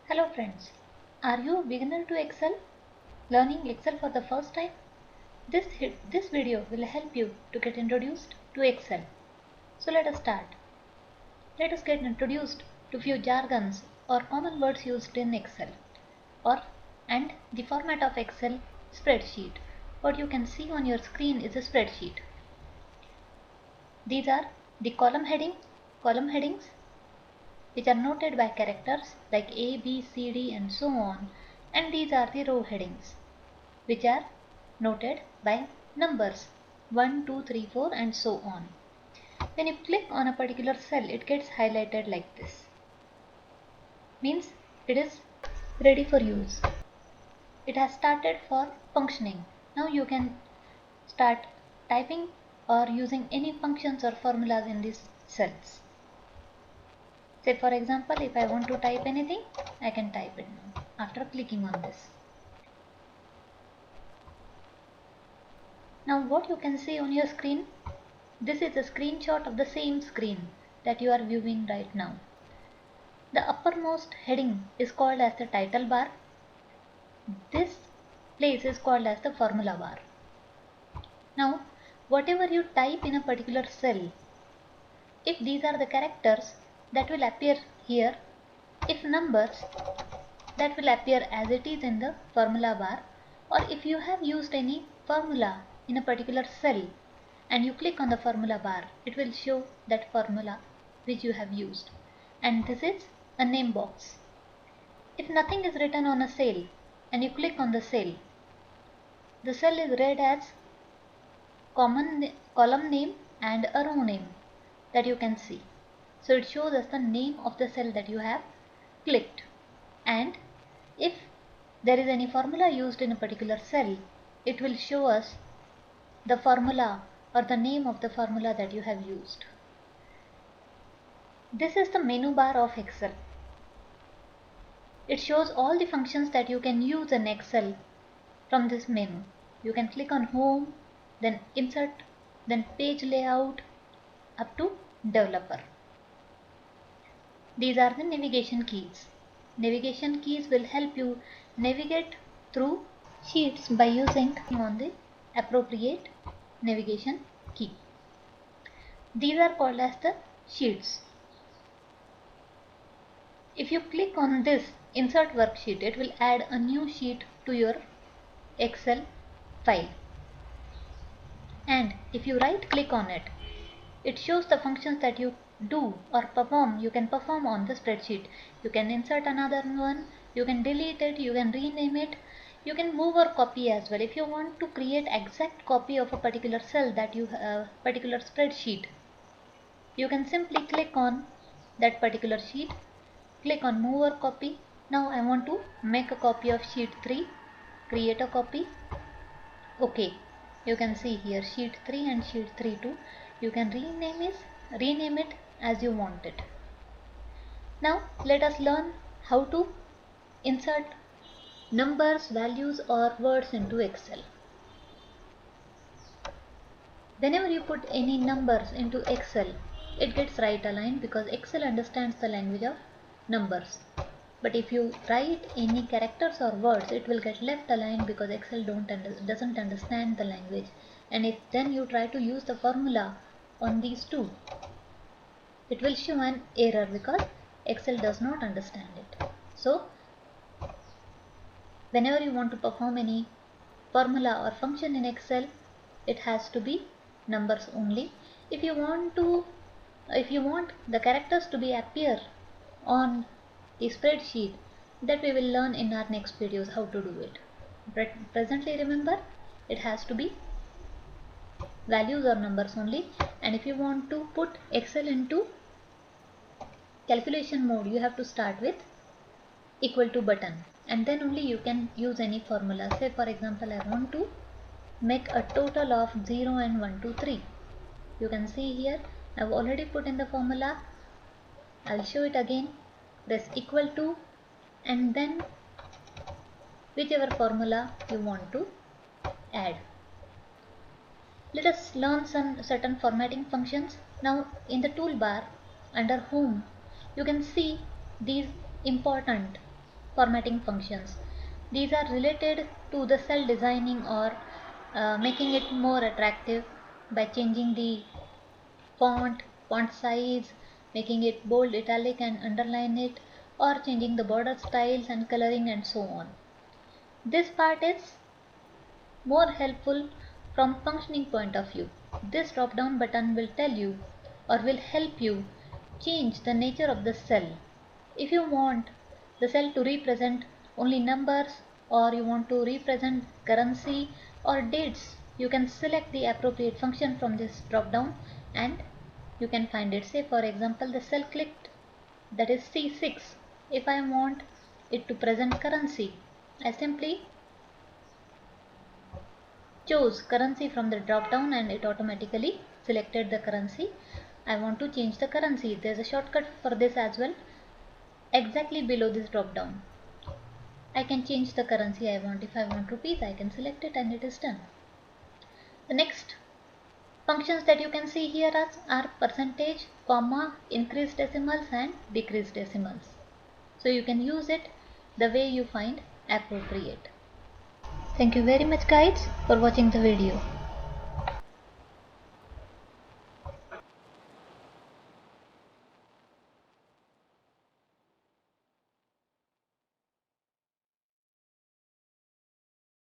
Hello friends, are you a beginner to Excel? Learning Excel for the first time? This video will help you to get introduced to Excel. So let us start. Let us get introduced to few jargons or common words used in Excel and the format of Excel spreadsheet. What you can see on your screen is a spreadsheet. These are the column headings which are noted by characters like A, B, C, D and so on, and these are the row headings which are noted by numbers 1, 2, 3, 4 and so on. When you click on a particular cell, it gets highlighted like this. Means it is ready for use. It has started for functioning. Now you can start typing or using any functions or formulas in these cells. Say for example, if I want to type anything, I can type it now after clicking on this. Now what you can see on your screen, this is a screenshot of the same screen that you are viewing right now. The uppermost heading is called as the title bar. This place is called as the formula bar. Now whatever you type in a particular cell, if these are the characters, that will appear here. If numbers, that will appear as it is in the formula bar, or if you have used any formula in a particular cell and you click on the formula bar, it will show that formula which you have used, and this is a name box. If nothing is written on a cell and you click on the cell is read as column name and a row name that you can see. So it shows us the name of the cell that you have clicked, and if there is any formula used in a particular cell, it will show us the formula or the name of the formula that you have used. This is the menu bar of Excel. It shows all the functions that you can use in Excel from this menu. You can click on home, then insert, then page layout up to developer. These are the navigation keys. Navigation keys will help you navigate through sheets by using on the appropriate navigation key. These are called as the sheets. If you click on this insert worksheet, it will add a new sheet to your Excel file. And if you right click on it, it shows the functions that you do or perform. You can perform on the spreadsheet. You can insert another one, you can delete it, you can rename it, you can move or copy as well. If you want to create exact copy of a particular cell that you particular spreadsheet, you can simply click on that particular sheet, click on move or copy. Now I want to make a copy of sheet 3, create a copy. Okay, you can see here sheet 3 and sheet 3 too. You can rename it as you want it. Now let us learn how to insert numbers, values or words into Excel. Whenever you put any numbers into Excel, it gets right aligned because Excel understands the language of numbers. But if you write any characters or words, it will get left aligned because Excel doesn't understand the language. And if then you try to use the formula on these two, it will show an error because Excel does not understand it. So whenever you want to perform any formula or function in Excel, it has to be numbers only. If you want the characters to be appear on the spreadsheet, that we will learn in our next videos how to do it. But presently remember, it has to be values or numbers only. And if you want to put Excel into calculation mode, you have to start with equal to button, and then only you can use any formula. Say for example, I want to make a total of 0 and 1, 2, 3. You can see here I've already put in the formula. I'll show it again. Press equal to and then whichever formula you want to add. Let us learn some certain formatting functions. Now in the toolbar under home, you can see these important formatting functions. These are related to the cell designing or making it more attractive by changing the font size, making it bold, italic and underline it, or changing the border styles and coloring and so on. This part is more helpful from functioning point of view. This drop down button will tell you or will help you change the nature of the cell. If you want the cell to represent only numbers or you want to represent currency or dates, you can select the appropriate function from this drop down and you can find it. Say for example the cell clicked, that is C6. If I want it to present currency, I simply chose currency from the drop down and it automatically selected the currency. I want to change the currency. There's a shortcut for this as well. Exactly below this drop down, I can change the currency I want. If I want rupees, I can select it and it is done. The next functions that you can see here are percentage, comma, increased decimals and decreased decimals. So you can use it the way you find appropriate. Thank you very much guys for watching the video.